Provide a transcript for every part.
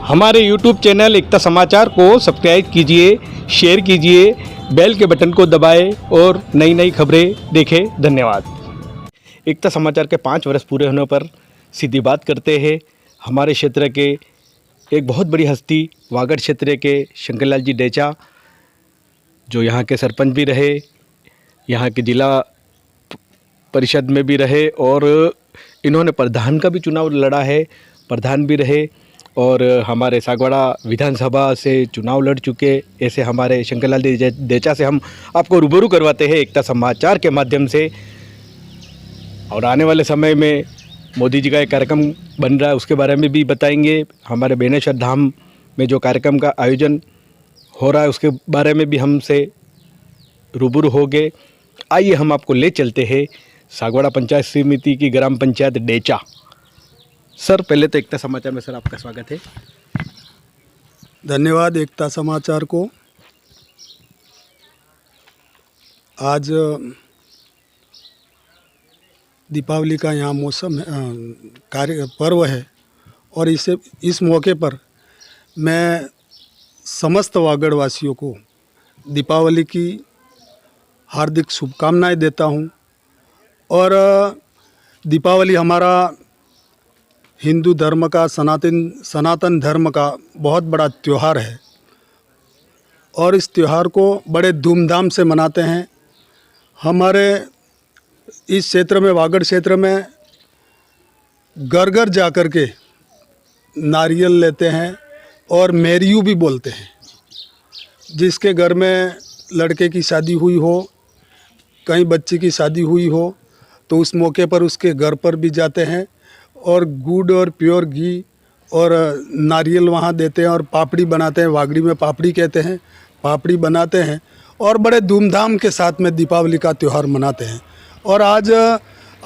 हमारे YouTube channel एकता समाचार को सब्सक्राइब कीजिए, शेयर कीजिए, बेल के बटन को दबाएं और नई नई खबरें देखें। धन्यवाद। एकता समाचार के 5 वर्ष पूरे होने पर सीधी बात करते हैं हमारे क्षेत्र के एक बहुत बड़ी हस्ती वागड़ क्षेत्र के शंकरलाल जी डेचा, जो यहाँ के सरपंच भी रहे, यहाँ के जिला परिषद में भी रहे और इन्होंने प्रधान का भी चुनाव लड़ा है, प्रधान भी रहे और हमारे सागवाड़ा विधानसभा से चुनाव लड़ चुके। ऐसे हमारे शंकरलाल जी डेचा से हम आपको रूबरू करवाते हैं एकता समाचार के माध्यम से। और आने वाले समय में मोदी जी का एक कार्यक्रम बन रहा है, उसके बारे में भी बताएंगे। हमारे बेनेश्वर धाम में जो कार्यक्रम का आयोजन हो रहा है उसके बारे में भी हमसे रूबरू हो गए। आइए हम आपको ले चलते हैं सागवाड़ा पंचायत समिति की ग्राम पंचायत डेचा। सर, पहले तो एकता समाचार में सर आपका स्वागत है। धन्यवाद एकता समाचार को। आज दीपावली का यहाँ मौसम पर्व है और इस मौके पर मैं समस्त वागड़ वासियों को दीपावली की हार्दिक शुभकामनाएं देता हूँ। और दीपावली हमारा हिंदू धर्म का सनातन धर्म का बहुत बड़ा त्यौहार है और इस त्यौहार को बड़े धूमधाम से मनाते हैं। हमारे इस क्षेत्र में, वागड़ क्षेत्र में, घर घर जा कर के नारियल लेते हैं और मेरियू भी बोलते हैं। जिसके घर में लड़के की शादी हुई हो, कहीं बच्ची की शादी हुई हो, तो उस मौके पर उसके घर पर भी जाते हैं और गुड़ और प्योर घी और नारियल वहाँ देते हैं और पापड़ी बनाते हैं। वागड़ी में पापड़ी कहते हैं, पापड़ी बनाते हैं और बड़े धूमधाम के साथ में दीपावली का त्यौहार मनाते हैं। और आज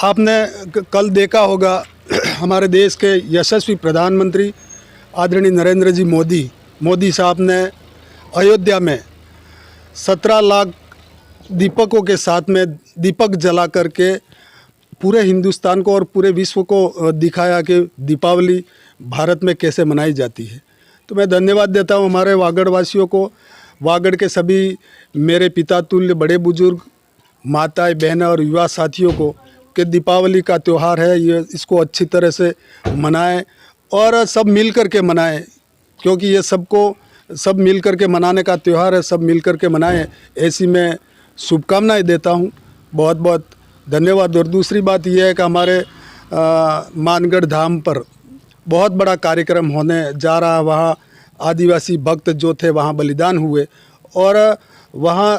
आपने कल देखा होगा हमारे देश के यशस्वी प्रधानमंत्री आदरणीय नरेंद्र जी मोदी साहब ने अयोध्या में 17 लाख दीपकों के साथ में दीपक जला करके पूरे हिंदुस्तान को और पूरे विश्व को दिखाया कि दीपावली भारत में कैसे मनाई जाती है। तो मैं धन्यवाद देता हूँ हमारे वागड़ वासियों को, वागड़ के सभी मेरे पिता तुल्य बड़े बुजुर्ग, माताएं, बहनें और युवा साथियों को कि दीपावली का त्यौहार है, ये इसको अच्छी तरह से मनाएं और सब मिल कर के मनाएं, क्योंकि ये सब मिल कर के मनाने का त्यौहार है। सब मिल कर के मनाएं, ऐसी मैं शुभकामनाएं देता हूं। बहुत बहुत धन्यवाद। और दूसरी बात यह है कि हमारे मानगढ़ धाम पर बहुत बड़ा कार्यक्रम होने जा रहा है। वहाँ आदिवासी भक्त जो थे वहाँ बलिदान हुए और वहाँ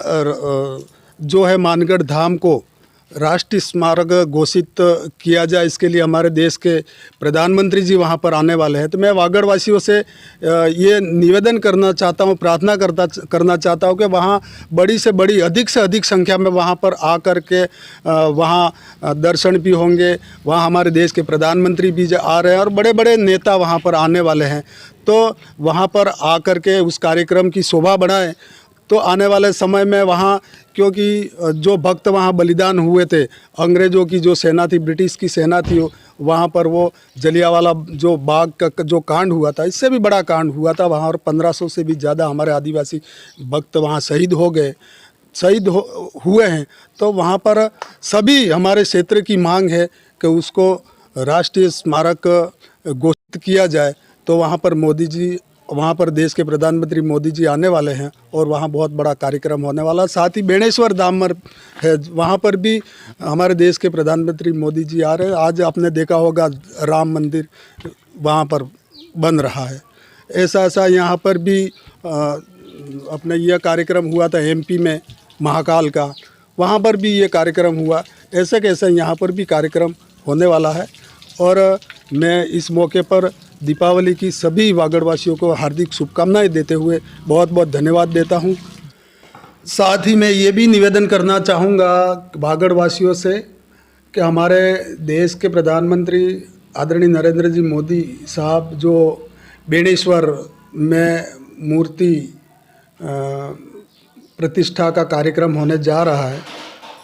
जो है मानगढ़ धाम को राष्ट्रीय स्मारक घोषित किया जाए, इसके लिए हमारे देश के प्रधानमंत्री जी वहाँ पर आने वाले हैं। तो मैं वागड़ वासियों से ये निवेदन करना चाहता हूँ, प्रार्थना करना चाहता हूँ कि वहाँ बड़ी से बड़ी, अधिक से अधिक संख्या में वहाँ पर आकर के वहाँ दर्शन भी होंगे। वहाँ हमारे देश के प्रधानमंत्री भी आ रहे हैं और बड़े बड़े नेता वहाँ पर आने वाले हैं। तो वहाँ पर आकर के उस कार्यक्रम की शोभा बढ़ाएं। तो आने वाले समय में वहाँ, क्योंकि जो भक्त वहाँ बलिदान हुए थे, अंग्रेज़ों की जो सेना थी, ब्रिटिश की सेना थी, वहाँ पर वो जलियांवाला जो बाग का जो कांड हुआ था, इससे भी बड़ा कांड हुआ था वहाँ और 1500 से भी ज़्यादा हमारे आदिवासी भक्त वहाँ शहीद हुए हैं। तो वहाँ पर सभी हमारे क्षेत्र की मांग है कि उसको राष्ट्रीय स्मारक घोषित किया जाए। तो वहाँ पर देश के प्रधानमंत्री मोदी जी आने वाले हैं और वहाँ बहुत बड़ा कार्यक्रम होने वाला। साथ ही बेनेश्वर धाम है, वहाँ पर भी हमारे देश के प्रधानमंत्री मोदी जी आ रहे हैं। आज आपने देखा होगा राम मंदिर वहाँ पर बन रहा है। ऐसा यहाँ पर भी अपने यह कार्यक्रम हुआ था एमपी में महाकाल का, वहाँ पर भी ये कार्यक्रम हुआ। ऐसे कैसे यहाँ पर भी कार्यक्रम होने वाला है। और मैं इस मौके पर दीपावली की सभी वागड़वासियों को हार्दिक शुभकामनाएं देते हुए बहुत बहुत धन्यवाद देता हूं। साथ ही मैं ये भी निवेदन करना चाहूँगा वागड़वासियों से कि हमारे देश के प्रधानमंत्री आदरणीय नरेंद्र जी मोदी साहब जो बेनेश्वर में मूर्ति प्रतिष्ठा का कार्यक्रम होने जा रहा है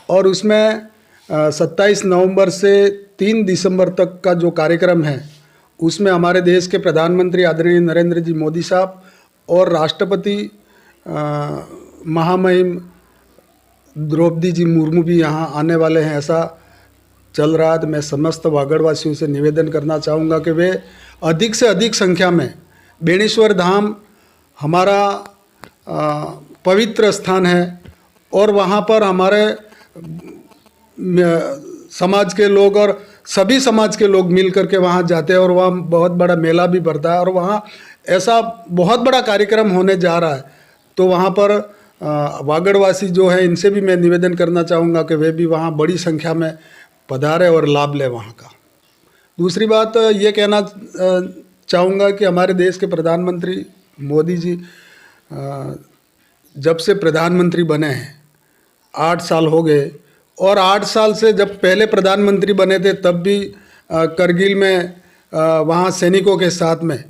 और उसमें 27 नवंबर से 3 दिसंबर तक का जो कार्यक्रम है उसमें हमारे देश के प्रधानमंत्री आदरणीय नरेंद्र जी मोदी साहब और राष्ट्रपति महामहिम द्रौपदी जी मुर्मू भी यहाँ आने वाले हैं, ऐसा चल रहा है। तो मैं समस्त वागड़वासियों से निवेदन करना चाहूँगा कि वे अधिक से अधिक संख्या में, बेणेश्वर धाम हमारा पवित्र स्थान है और वहाँ पर हमारे समाज के लोग और सभी समाज के लोग मिल करके वहाँ जाते हैं और वहाँ बहुत बड़ा मेला भी भरता है और वहाँ ऐसा बहुत बड़ा कार्यक्रम होने जा रहा है। तो वहाँ पर वागड़वासी जो है, इनसे भी मैं निवेदन करना चाहूँगा कि वे भी वहाँ बड़ी संख्या में पधारे और लाभ लें वहाँ का। दूसरी बात ये कहना चाहूँगा कि हमारे देश के प्रधानमंत्री मोदी जी जब से प्रधानमंत्री बने हैं 8 साल हो गए, और 8 साल से जब पहले प्रधानमंत्री बने थे तब भी करगिल में वहाँ सैनिकों के साथ में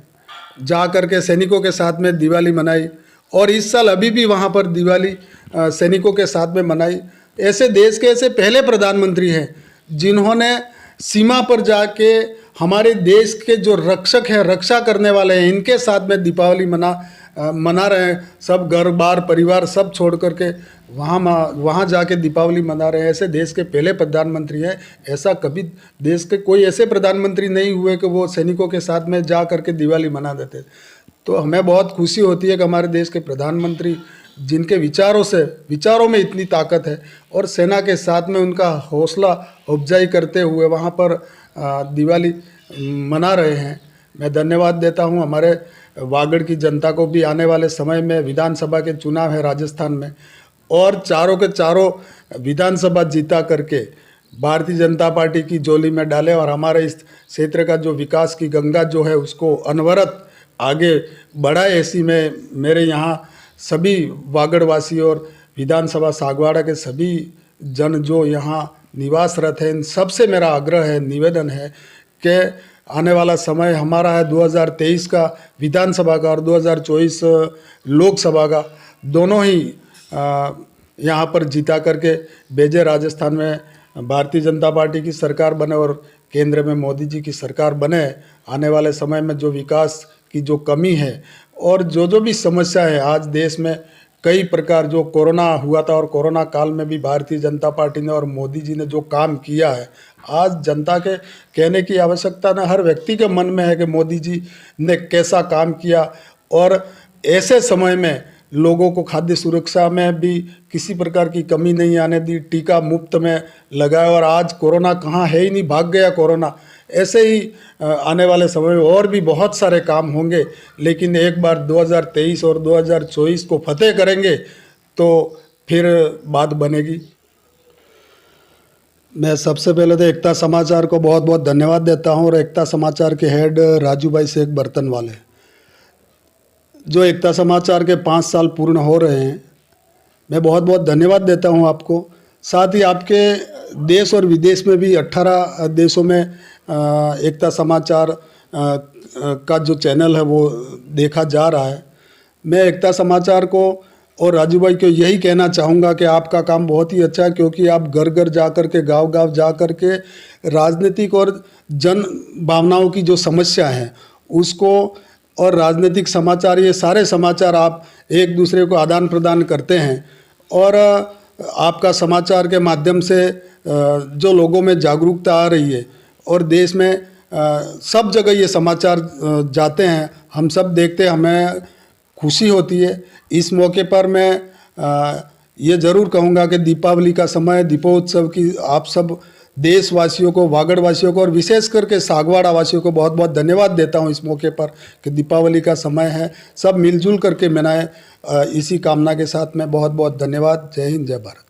जा कर के सैनिकों के साथ में दिवाली मनाई, और इस साल अभी भी वहाँ पर दिवाली सैनिकों के साथ में मनाई। ऐसे देश के ऐसे पहले प्रधानमंत्री हैं जिन्होंने सीमा पर जाके हमारे देश के जो रक्षक हैं, रक्षा करने वाले हैं, इनके साथ में दीपावली मना रहे हैं। सब घर बार परिवार सब छोड़ करके वहाँ जाके दीपावली मना रहे हैं। ऐसे देश के पहले प्रधानमंत्री हैं। ऐसा कभी देश के कोई ऐसे प्रधानमंत्री नहीं हुए कि वो सैनिकों के साथ में जा करके दिवाली मना देते। तो हमें बहुत खुशी होती है कि हमारे देश के प्रधानमंत्री, जिनके विचारों में इतनी ताकत है और सेना के साथ में उनका हौसला अफजाई करते हुए वहाँ पर दिवाली मना रहे हैं। मैं धन्यवाद देता हूँ हमारे वागड़ की जनता को भी। आने वाले समय में विधानसभा के चुनाव है राजस्थान में, और चारों के चारों विधानसभा जीता करके भारतीय जनता पार्टी की झोली में डालें और हमारे इस क्षेत्र का जो विकास की गंगा जो है उसको अनवरत आगे बढ़ाए। ऐसी में मेरे यहाँ सभी वागड़वासी और विधानसभा सागवाड़ा के सभी जन जो यहाँ निवासरत हैं, इन सबसे मेरा आग्रह है, निवेदन है कि आने वाला समय हमारा है 2023 का विधानसभा का और 2024 लोकसभा का, दोनों ही यहाँ पर जीता करके भेजे। राजस्थान में भारतीय जनता पार्टी की सरकार बने और केंद्र में मोदी जी की सरकार बने। आने वाले समय में जो विकास की जो कमी है और जो भी समस्या है आज देश में, कई प्रकार जो कोरोना हुआ था और कोरोना काल में भी भारतीय जनता पार्टी ने और मोदी जी ने जो काम किया है, आज जनता के कहने की आवश्यकता न, हर व्यक्ति के मन में है कि मोदी जी ने कैसा काम किया। और ऐसे समय में लोगों को खाद्य सुरक्षा में भी किसी प्रकार की कमी नहीं आने दी, टीका मुफ्त में लगाया, और आज कोरोना कहाँ है ही नहीं, भाग गया कोरोना। ऐसे ही आने वाले समय में और भी बहुत सारे काम होंगे, लेकिन एक बार 2023 और 2024 को फतेह करेंगे तो फिर बात बनेगी। मैं सबसे पहले तो एकता समाचार को बहुत बहुत धन्यवाद देता हूं, और एकता समाचार के हेड राजू भाई शेख बर्तन वाले, जो एकता समाचार के 5 साल पूर्ण हो रहे हैं, मैं बहुत बहुत धन्यवाद देता हूं आपको। साथ ही आपके देश और विदेश में भी 18 देशों में एकता समाचार का जो चैनल है वो देखा जा रहा है। मैं एकता समाचार को और राजू भाई को यही कहना चाहूँगा कि आपका काम बहुत ही अच्छा है, क्योंकि आप घर घर जा कर के, गाँव गाँव जा कर के राजनीतिक और जन भावनाओं की जो समस्या है उसको, और राजनीतिक समाचार, ये सारे समाचार आप एक दूसरे को आदान प्रदान करते हैं, और आपका समाचार के माध्यम से जो लोगों में जागरूकता आ रही है और देश में सब जगह ये समाचार जाते हैं, हम सब देखते हैं, हमें खुशी होती है। इस मौके पर मैं ये ज़रूर कहूँगा कि दीपावली का समय, दीपोत्सव की आप सब देशवासियों को, वागड़वासियों को और विशेष करके सागवाड़ा वासियों को बहुत बहुत धन्यवाद देता हूँ इस मौके पर कि दीपावली का समय है, सब मिलजुल करके मनाएं। इसी कामना के साथ मैं बहुत बहुत धन्यवाद। जय हिंद, जय भारत।